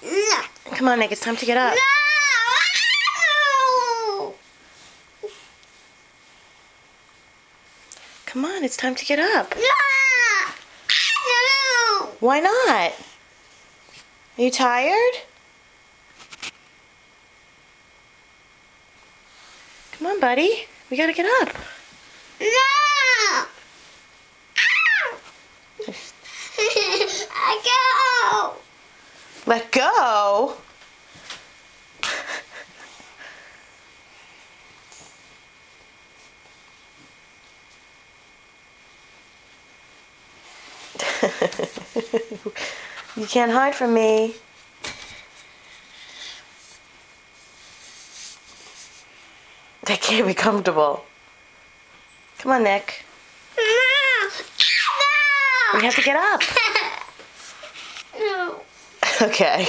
No. Come on, Nick, it's time to get up. No. Come on, it's time to get up. No. Why not? Are you tired? Come on, buddy. We gotta get up. No. I go. Let go? You can't hide from me. That can't be comfortable. Come on, Nick. No. We have to get up. No. Okay.